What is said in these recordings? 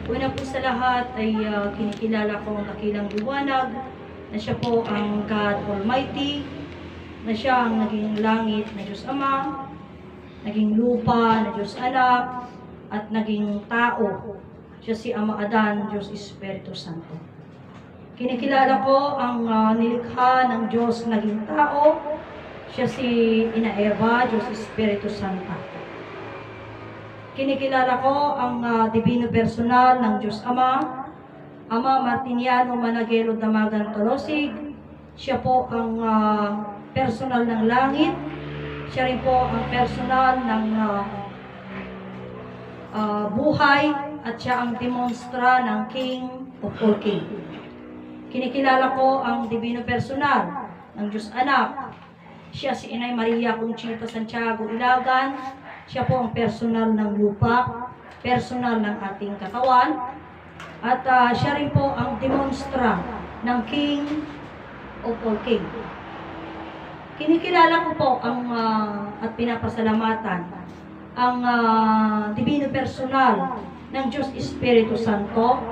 Una po sa lahat ay kinikilala ko ang dakilang liwanag na siya po ang God Almighty, na siya ang naging langit na Diyos Ama, naging lupa na Diyos Anak, at naging tao. Siya si Ama Adan, Diyos Espiritu Santo. Kinikilala ko ang nilikha ng Diyos naging tao. Siya si Ina Eva, Diyos Espiritu Santa. Kinikilala ko ang divino personal ng Diyos Ama, Ama Martiniano Managuelo Damagan Tolosig. Siya po ang personal ng langit. Siya rin po ang personal ng buhay at siya ang demonstra ng King of all King. Kinikilala ko ang divino personal ng Diyos Anak. Siya si Inay Maria Conchita Santiago Ilagan. Siya po ang personal ng lupa, personal ng ating katawan, at siya rin po ang demonstra ng King of all King. Kinikilala ko po ang at pinapasalamatan ang divino personal ng Diyos Espiritu Santo,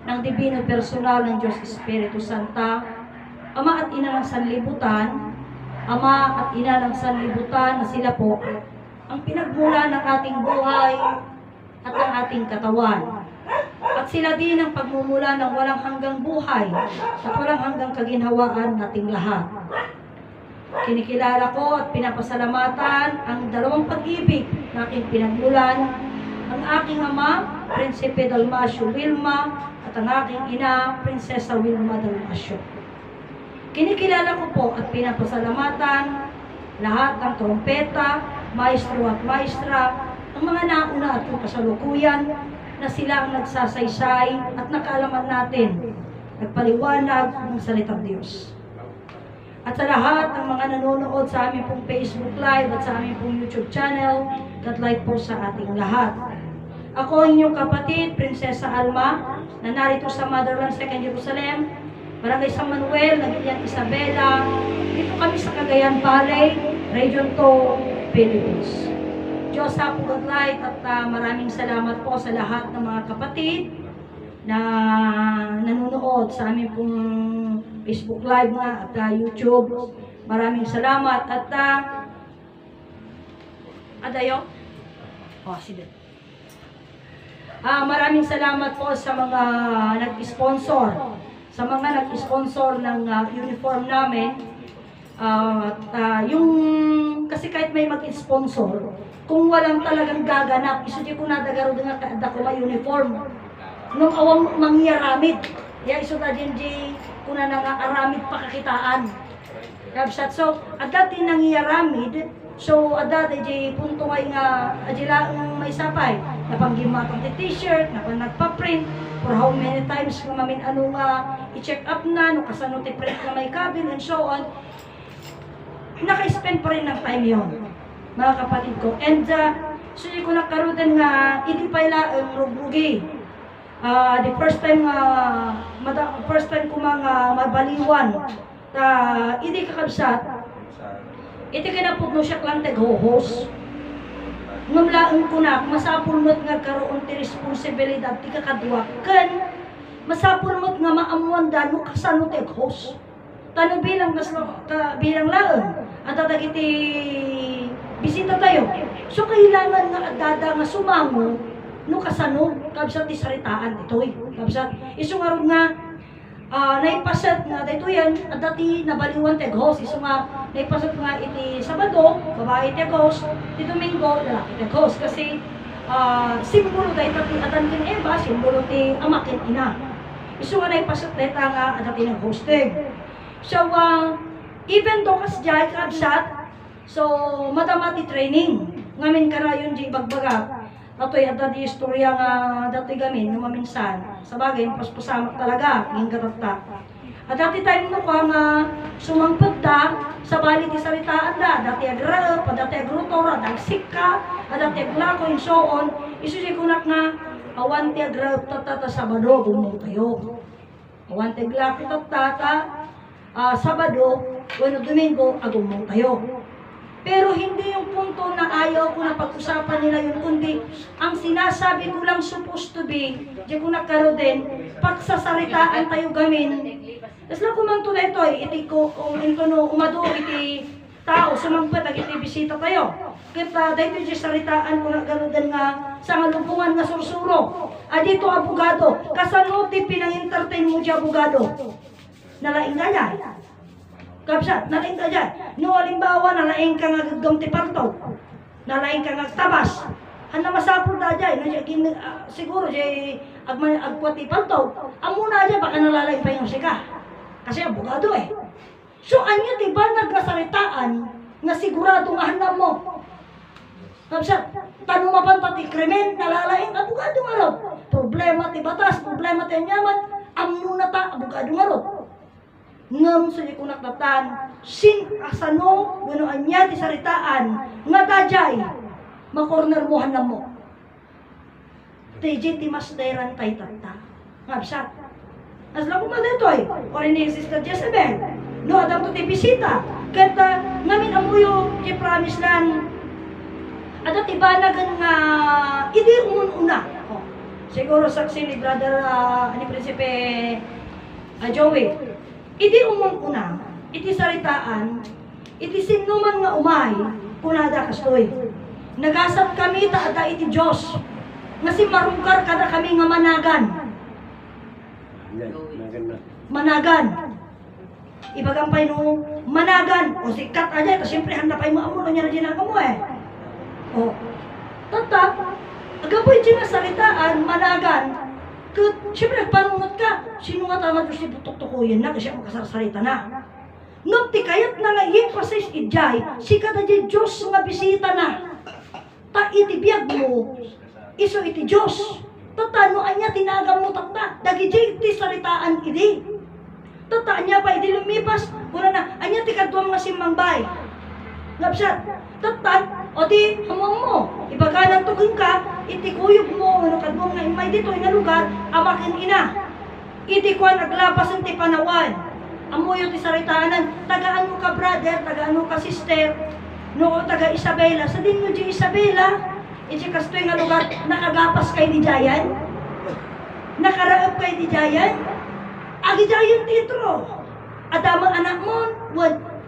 ng divino personal ng Diyos Espiritu Santa, Ama at Ina ng Sanlibutan, Ama at Ina ng Sanlibutan na sila po ang pinagmula ng ating buhay at ng ating katawan. At sila din ang pagmumula ng walang hanggang buhay at walang hanggang kaginhawaan nating lahat. Kinikilala ko at pinapasalamatan ang dalawang pag-ibig na aking pinagmulan, ang aking ama, Prinsipe Dalmasio Wilma, at ang aking ina, Prinsesa Wilma Dalmasio. Kinikilala ko po at pinapasalamatan lahat ng trompeta, maestro at maestra, ang mga nauna at yung kasalukuyan na sila ang nagsasaysay at nakaalaman natin, nagpaliwanag ng salitang Diyos. At sa lahat ng mga nanonood sa aming pong Facebook Live at sa aming pong YouTube channel, God light po sa ating lahat. Ako ang inyong kapatid, Prinsesa Alma, na narito sa Motherland, 2nd Jerusalem, Barangay San Manuel, Nagilian Isabela. Dito kami sa Cagayan Valley, Region 2, Philippines. Diyos sa God light at maraming salamat po sa lahat ng mga kapatid na nanonood sa aming pong Facebook Live nga at YouTube. Maraming salamat at adayo? Oh, sige. Maraming salamat po sa mga nag-sponsor. Sa mga nag-sponsor ng uniform namin. Yung kasi kahit may mag-sponsor, kung walang talagang gaganap, isudi ko na dagaro nga kada ko may uniform. Nung awang mangyaramid, ya iso na din di kuna na nga aramid pakakitaan. Kabsat so agad din nangyaramid, so ada di punto ay nga adila may sapay, napanggimatong t-shirt, nagpa-print for how many times kung mamin ano nga i-check up na, no kasano print na may cabin and so on. Naka-spend pa rin ng time yon, mga kapatid ko. And so ko nakaroon nga hindi pa ila rugrugi. The first time ko mga mabaliwan hindi kakabsat iti kinapod no siya lang tag-hohos ngumlaan ko na masapulmot nga karoon ti responsibilidad ti kakadwa kan masapulmot nga maamuan dano kasano tag-host tano bilang bilang laon at dagiti bisita tayo so kailangan nga adada nga sumango no kasano kabsat ti saritaan itoy kabsat isu nga ron nga naipasat nga dito yan at dati nabaliwan ti host isu nga naipasat nga iti Sabado babae ti host ti Domingo lalaki ti host kasi simbolo dahil ti atan kin Eva simbolo ti ama kin ina isu nga naipasat dahil nga at dati ng hosting so even though kasjay kabsat so madamati training ngamin karayon di bagbaga Ato'y at di istorya nga dati gamin, numaminsan. Sa bagay, paspasamak talaga, nging katata. At dati tayo mo ka nga sumangpad ta, sa bali ti saritaan da, dati agraap, dati agrutora, dagsik ka, dati aglako, and so on. Isusikunak nga, awan ti agraap tatata Sabado, gumaw tayo. Awan ti aglako tatata, Sabado, bueno Domingo, agumaw tayo. Pero hindi yung punto na ayaw ko na pag-usapan nila yun, kundi ang sinasabi ko lang supposed to be, di ko nagkaroon din, pagsasaritaan tayo gamin. Tapos lang kumang tulad ito, iti ko, kung ito no, umado, iti tao, sumagpat, iti bisita tayo. Kita, dahil iti saritaan ko nagkaroon din nga, sa ngalubungan nga sursuro. Dito abogado, kasano ti pinang-entertain mo di abogado? Nalaing ka dyan. Kapsat, nalaing ka dyan. No, halimbawa, nalaing ka nga gagawang ti parto. Nalaing ka nga tabas. Hana masapul na dyan. Siguro, agpuat ti parto. Ang muna dyan, baka nalalaing pa yung sika. Kasi abogado eh. So, anya ti ba nagkasaritaan nga siguradong ahanam mo? Kapsat, tanong mapanta ti krimen, nalalaing abogado nga ro. Problema ti batas, problema ti anyaman, ang muna ta, abogado nga ro. Ngam sa di kunak datan, sin asano, gano anya ti saritaan, nga dajay, makorner mo hanam mo. Teje ti masderan tay tata. Ngabsat. Asla ko man ito eh. O rin ni Sister Jezebel. No, adam to ti bisita. Kata, ngamin amuyo, ti promise lang, ada ti banagan nga, idi umun-una. Oh. Siguro saksi ni Brother, ni Prinsipe Joey. Idi umun-una, iti saritaan, iti sinuman nga umay, kunada kastoy. Nagasap kami ta ada iti Diyos, nga si marungkar kada kami nga managan. Managan. Ibagampay no, managan. O sikat aja, ito siyempre handapay mo amo, niya na ginagawa mo eh. O, tata, agapoy dyan na saritaan, managan, siyempre nagpanungot ka, sino nga tama Diyos ni butok-tukuyan na, kasi ako kasarsalita na. Nung ti kayat na nga emphasis ijay, sika na dyan Diyos nga bisita na. Ta iti biyag mo, iso iti Diyos. Tata, no anya tinagam mo takta, dagi dyan iti saritaan idi. Tata, anya pa iti lumipas, muna na, anya ti kadwam nga simangbay. Ngapsat, tata, o di hamong mo, ibaganan tugin ka, iti kuyog mo, ano kadwam nga imay dito, nga lugar, amakin ina. Iti kuan aglapas ti panawan. Amuyo ti saritaanan, tagaan mo ka brother, tagaan mo ka sister, no taga Isabela, sa din mo di Isabela, iti kastoy nga lugar, nakagapas kay di Jayan, nakaraap kay di Jayan, agi Jayan titro, adamang anak mo,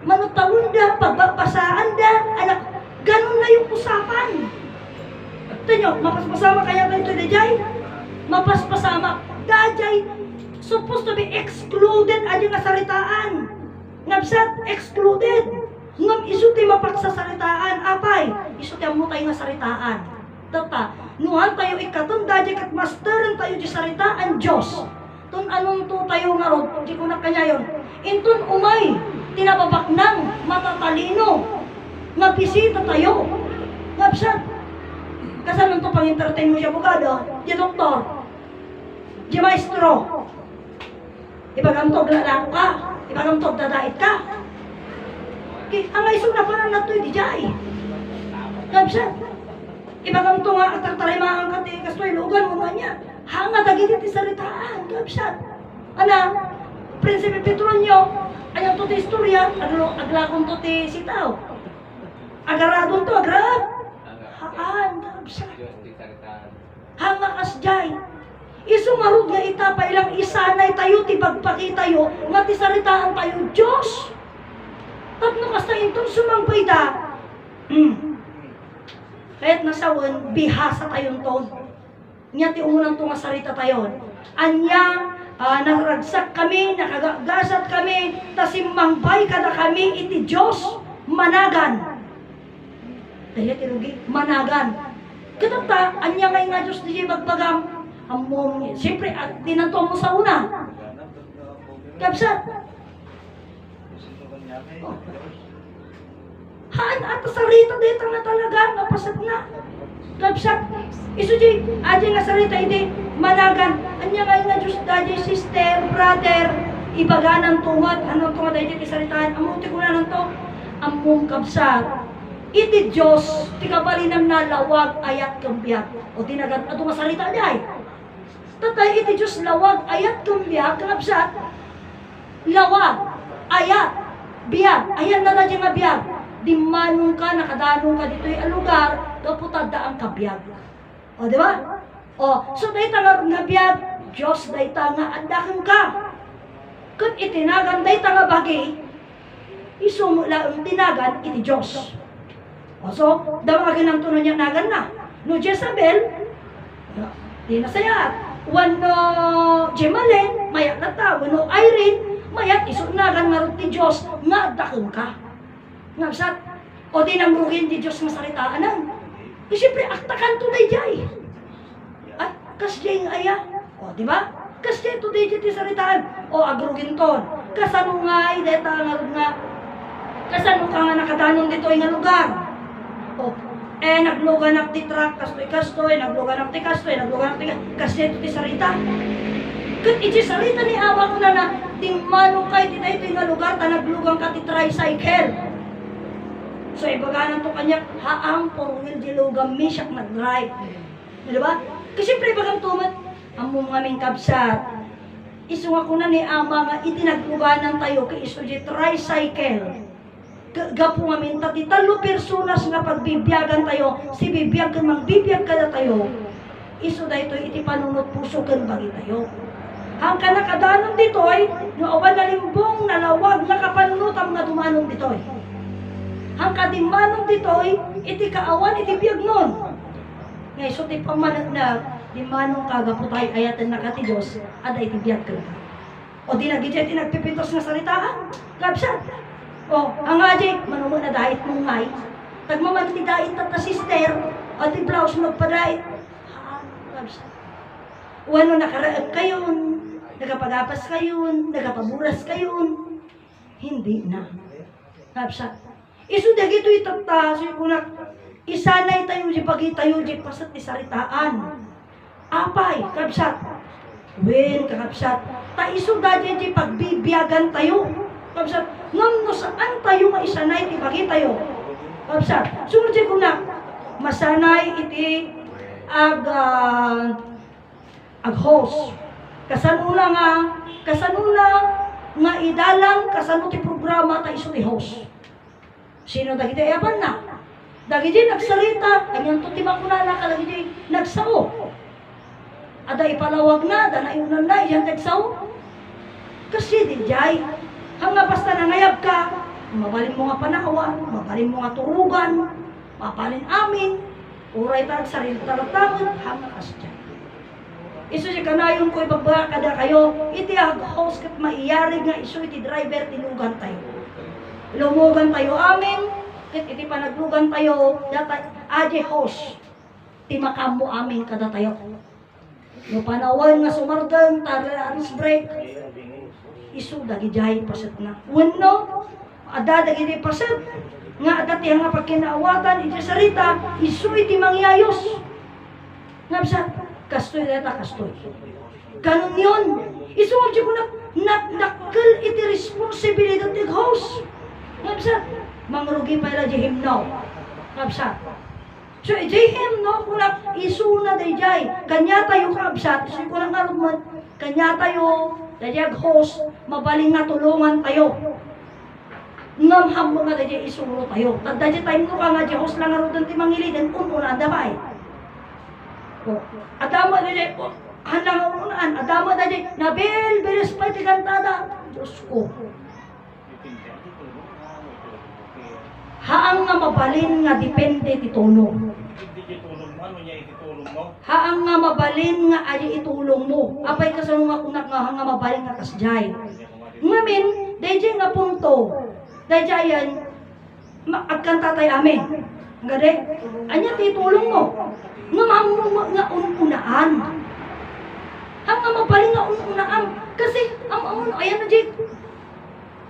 manutawon da, pagbapasaan da, anak, ganun na yung usapan. Tanyo, mapaspasama kaya tayo di Jay? Mapaspasama, dajay, supposed to be excluded aja nga saritaan. Ngabsat, excluded. Ngam isu ti mapagsasaritaan, apay, isu ti amutay nga saritaan. Tata, nuhan tayo ikaton, dajay kat masteran tayo di saritaan, Diyos. Tun anong to tayo nga rod, di ko na kanya yun. Intun umay, tinababak ng matatalino, nga bisita tayo. Ngabsat, kasanon to pang-entertain mo siya, abogado, di doktor, di maestro, ibagamtog lalako ka, ibagamtog dadait ka. Ang iso na parang natoy di jay. Ngabsat, ibagamtog nga atartarimaan ka ti kastoy lugan mo niya. Hanga dagiti ti saritaan, ngabsat. Ana, Prinsipe Petronio, ayaw to ti istorya, aglakon to ti sitaw. Agaradon to, agrad. Haan, ngabsat. Hanga kas jay. Isu marud nga itapa ilang isanay tayo, ti pagpakita tayo, nga ti saritaan tayo, Diyos. Tapno kas tayo itong sumangbay da. Kahit nasawan, bihasa tayong ton. Nga ti unang tunga sarita tayo. Anya, nagragsak kami, nakagagasat kami, tasimmangbay kada kami, iti Diyos, managan. Dahil iti rugi, managan. Katata, anya ngay nga Diyos di magbagam, among, siyempre, dinanto mo sa una. Kapsat. Oh. Haan, at sarita dito nga talaga, napasat na. Kapsat. Isu di, aja nga sarita, hindi, managan. Anya nga Diyos, dadya, sister, brother, ibaganan tungat, anong tungat, dadya, tisaritaan, amuti ko na lang to, among kapsat. Iti Diyos, tikabalinang nalawag, ayat, kambiyak. O tinagat, ato nga sarita niya. Tatay, iti Diyos lawag, ayat, kumbiyak, kapsat, lawag, ayat, biyag, ayan na nga biyag, di manong ka, nakadanong ka dito yung lugar, kaputad da ang kabiyag. O, di ba? O, so dahi nga biyag, Diyos dahi nga andakan ka. Kung itinagan dahi nga bagi, isumula ang tinagan, iti Diyos. O, so, damagin ang tunod niya nagan na. No Jezabel, di na sayat. Wano Jemalen, mayat na ta. Wano Irene, mayat isunagan nga rin ti Diyos, nga adakon ka. Nga sat, o di nang rugin di Diyos masaritaan nan. E siyempre, aktakan to day jay. Ay, kasjay nga aya. O, di ba? Kasjay to day jay ti saritaan. O, agrugin ton. Kasano nga ay, deta nga kasano ka nga nakadanon dito nga lugar. O, naglugan ti truck, kastoy, naglugan ti kastoy, naglugan ti kasjay to ti sarita. Kat iti sarita ni awa ko na tingmano kay ti dito nga lugar, ta naglugan ka ti tricycle. So, ibaganan to kanya, haang porwil di lugam mi siya nag-drive. Di ba? Kasi pre, bagang tumat, ang mumaming kabsat, isunga ko na ni ama nga itinagluganan tayo kay iso di tricycle. Gapo nga minta, di talo personas nga pagbibiyagan tayo, si bibiyag kan magbibiyag ka na tayo, iso da ito iti panunot puso kan bagi tayo. Ang kanakadanon ditoy, no awan na limbong nalawag na kapanunot ang nga dumanong ditoy. Ang kadimanong ditoy, iti kaawan, iti biyag nun. Ngay, so ti pamanag na, di manong kagaputay ayatan na kati Diyos, ada iti biyag ka. O di nagidya, iti nagpipitos na salitaan, kapsat. O, ang ajay, manumo na dahit mong ngay, tagmaman ti dahit na sister, o ti blouse magpadahit, kapsat. O ano, nakaraag kayon, nagapagapas kayon, nagapaburas kayon, hindi na. Kapsat. Isu dagito itata, so kunak isanay tayo di pagi tayo di pasat di saritaan. Apay, kabsat. Wen, kakabsat. Ta isu dadi di pagbibiyagan tayo. Kabsat. Ngam no saan tayo maisanay di pagi tayo. Kabsat. Sunod di kunak masanay iti ag host. Kasanuna nga idalang kasano ti programa ta isu ti host. Sino dagiti ayapan na? Dagiti nagsalita, kanyang tutima ko na nakalagiti nagsao. Ada ipalawag na, danayunan na, yan nagsao. Kasi di jay, hanga basta nangayab ka, mabalin mo nga panawa, mabalin mo nga turugan, mapalin amin, uray tarag sarili talatamod, hanga kasya. Isu si kanayon ko ibaba kada kayo, iti ag-host kat maiyarig nga isu iti driver tinugan tayo. Lumugan tayo amin, iti panaglugan tayo, data aje host, timakam mo amin kada tayo. No panawan nga sumardan, tara aris break, isu dagi jahay paset na. Wenno, ada dagi di paset, nga adati nga pagkinaawatan, iti sarita, isu iti mangyayos. Nga bisa, kastoy data kastoy. Kanon yun, isu nga ko nakakal iti responsibilidad ng host. Kapsat, mangrugi pa ila di himno. Kapsat. So, di himno, kung isuna day jay, kanya tayo kapsat, so kung nang kanya tayo, dayag host, mabaling na tulungan tayo. Ngamham mo nga dayag isuro tayo. Tadadya tayo mo ka nga di host lang arudan ti mangilidan, ununa damay. Adama dayag, hanang unaan, adama dayag, nabil, bilis pa iti kantada. Diyos ko. Haang nga mabalin nga depende ti tulong. Haang nga mabalin nga ay itulong mo. Apay kasano nga kunak nga hang nga mabalin nga kasjay. Ngamin, dayjay nga punto. Dayjay yan, agkanta tayo amin. Ngade, anya ti tulong mo. Nga mamumag nga ununaan. Hang nga mabalin nga ununaan. Kasi, ayan na jay.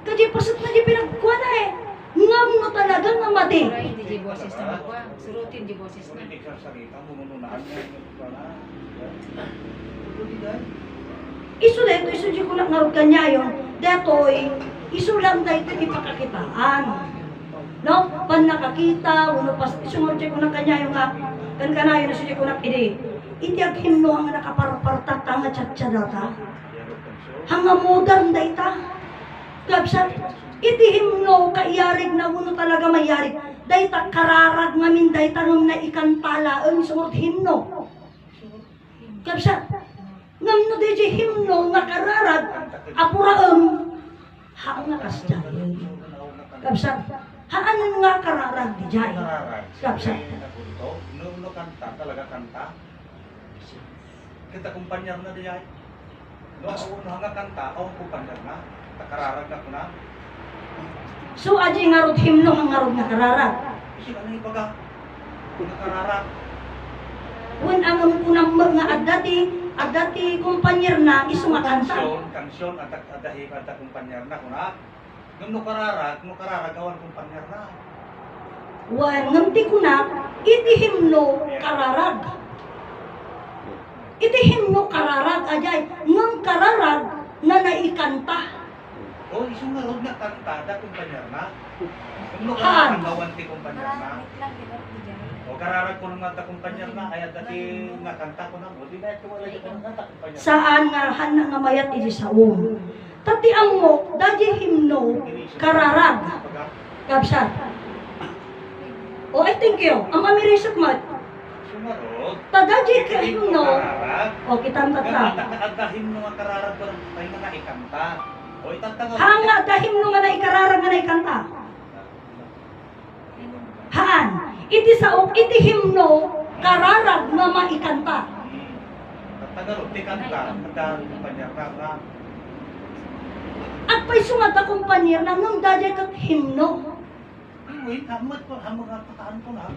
Kajay pasat na jay pinagkuha na eh. Ngam no talaga nga mati. Hindi di boses na magwa. Surutin di boses na. Isu dito, isu di ko lang ngarog kanya yun. Detoy, isu lang dito ipakakitaan. No? Pan nakakita, uno pas, isu nga di ko lang kanya yung nga, kan kanayo na isu di ko lang ide. Hindi ang himno ang nakaparpartata nga tsatsya data. Hanga modern data. Kapsat, iti himno kaiyarig na uno talaga mayarig. Dayta kararag ngamin dayta ngam na ikantala ang sumot himno. Kapsa, ngam no di himno nga kararag apuraem haang nga kasya. Kapsa, haan nga kararag di jay. Kapsa. No kanta, talaga kanta. Kita kumpanyar na diyan. No, hanga kanta, awang kumpanyar na. Takararag na ko na. So aji ngarot himno ang ngarot nga kararag. Kasi ano yung baga? Nakararag. Wen ang unang mga adati kumpanyer na isu nga kanta. Kansyon, at kumpanyar na ko na. No kararag, awan kumpanyar na. Wen ngamti ko na iti himno kararag. Iti himno kararag ajay ngam kararag na naikanta. O, isang ngarod na kanta, da kumpanyar na. No Haan. kararag, awan ti kumpanyar na. O kararag ko naman ta kumpanyar na, kaya dati nga kanta ko na. O, di na ito wala yung kanta kumpanyar na. Saan nga hana nga mayat iti saom. Tati ang mo daji himno kararag. Kapsat. O ay thank you. Ang mamirisok mat. Sumarod. Tadaji ka himno. Kararag. O kitam tatra. Takakadahin mo ang kararag ko ng tayo na ikanta. O itantangan. Haan nga dahim no nga naikararag nga naikanta. Haan. Iti saom iti himno kararag nga maikanta. Tatangan, ti kanta. Kanta kumpanyar na. At pa'y sungad akong panir na nung daji kat himno. Wait, hamad ko, hamad nga tataan ko na.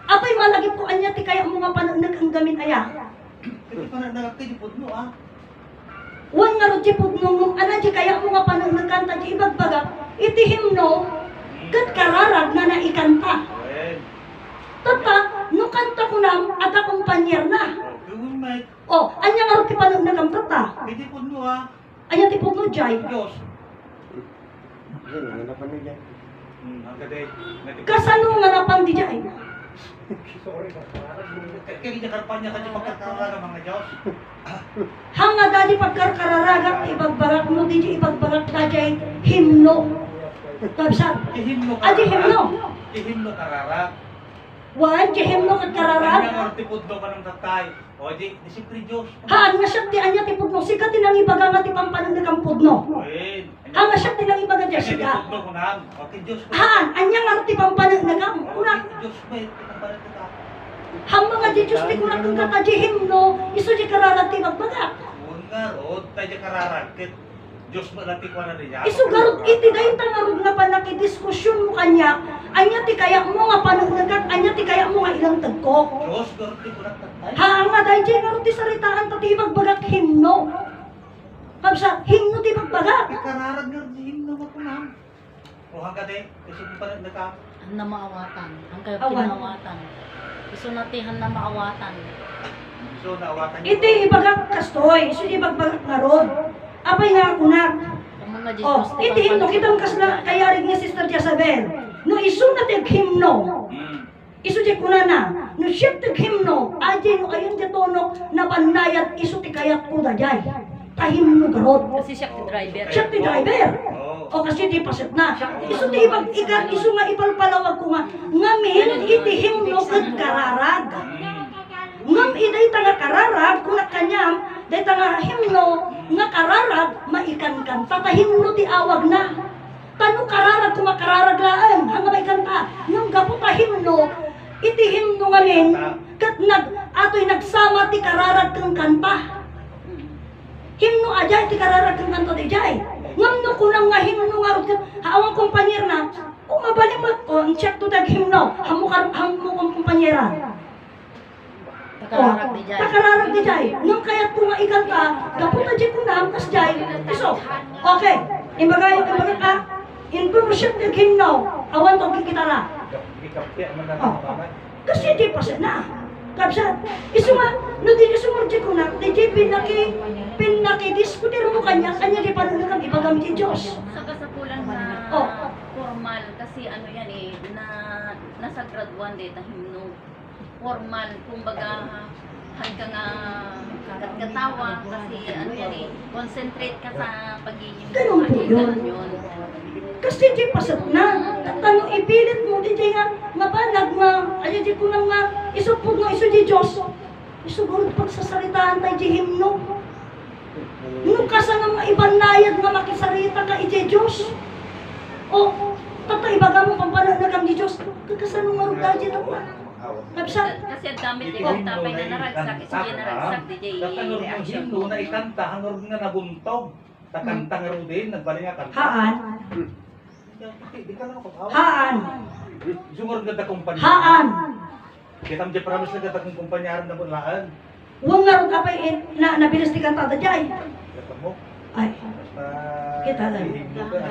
Apay malagip ko anya ti kaya mga panunag ang gamin aya. Kasi pa na nagkakilipod mo ah. Wan nga roti pugnong ana di kaya mga panunag kanta di ibagbaga iti himno kat kararag na naikanta. Well, Tata, no kanta ko na at akong panir na. gawin mate. O, anya nga roti panunag ang tata. Kilipod mo ah. Anya ti pugno jay. Diyos. Ano pa niya? Hanggaday. Kasano nga napang di jay. Kaya kinakarpan niya kanya pagkakaraga mga Diyos. Hanga dadi pagkarkararagak ibagbagak mo di ibagbagak na jay himno. Kapsat. Ihimno Adi himno. Ihimno kararag. Wan di himno kat Kanya kararag. nga tipod do ka ng tatay. O di siyempre Diyos. Haan nga siya ti anya ti pugno sikat tinang ibaga nga ti pampanunag ang pudno. Well, Hanga siya tinang ibaga jay siga. tipod do ko na. Okay, Diyos ko. Haan, anya nga roti pampanunag ang una. Diyos ko eh. Pinapalit ka. Ham mga di Diyos ti kunat kung kataji himno iso di kararag ti bagbagak. Unga rod, tayo kararag. Diyos mo natin ko na niya. Isu garot iti dayon tangarod nga panakidiskusyon mo kanya. Anya ti kaya mo nga panunagak, anya ti kaya mo nga ilang tagkok. Diyos, garot ko na tatay. Haan nga dahil dyan garot ti saritaan ta ti bagbagak himno. Kapsa, himno ti bagbagak. Kararag nga rin naman ko na. O hanggang eh, kasi kung pa nagka. Ang na maawatan. Ang kayo Awan. pinawatan. Gusto natihan na maawatan. So, naawatan niyo. Iti ibagak kastoy, isu di bagbagak nga rod. Apay nga kunak. Ang mga Oh, iti himno kitang kasla kayarig ni Sister Jezabel. No isu na ti himno. Isu di kunana. No siya ti himno. Aji no ayon ti tono na panayat isu ti kayat ko dajay. Tahimno garod. Kasi siya ti driver. Siya ti driver. Oo. O kasi di pasit na. Isu ti ibag ikan isu nga ipalpalawag ko nga. Ngamin iti himno kat kararag. Ngam iday tanga kararag kuna kanyam day tanga himno nga kararag maikan kan tatahimno ti awag na. Tano kararag kuma kararag laeng hanga maikan ta. Ngam gapo ta himno iti himno ngamin kat atoy nagsama ti kararag kang kanta. Himno ajay ti kararag kang kanta di jay. Ngam no kunang nga himno nga rod haawang kompanyer na. O mabalik mo ko check to tag himno. Hamo kong kompanyera. Takararag di dyan. Takararag di jay. Nung kaya po nga ikanta, gaputa di ko na, kas jay. So, okay. Imbaga ka, information di himno. Awan to kikitara. Ikapya man na Oh. naman. Kasi di pa na. Kapsat, iso nga, no di niya sumurti ko na, di di pinaki-diskutir mo kanya di panunod ang ipagamit ni Diyos. Sa kasapulan na Oh. formal kasi ano yan eh na nasa grade 1 din na himno formal kumbaga hanggang nga katawa kasi ano yan eh, concentrate ka sa pagiging Ganun po yun. ganun yun. Kasi di pasat na. At ano, ipilit mo, di nga, mabanag nga, ay di ko nang nga, isupog nga, iso di Diyos. Isugurod pagsasaritaan tayo di himno. Nung kasa nga mga ibang layad nga makisarita ka iti Diyos. O, tatay baga mo pampanagam di Diyos. Kakasanong marugda di ito nga. Kapsa, Kasi ang gamit yung tapay na naragsak, sige naragsak, DJ Tatanor mo reaction. himno na ikanta, hanor nga nabuntog. Takanta nga rin din, nagbali nga kanta. haan, Di ka lang ako. haan, Sungor nga kumpanya. haan. Kita mo dyan promise na gata kong kumpanyaran na bunlaan. Huwag nga rin kapay na nabilis di kantada di ay. Kita mo. Ay, Basta Kita lang. hihimno ka.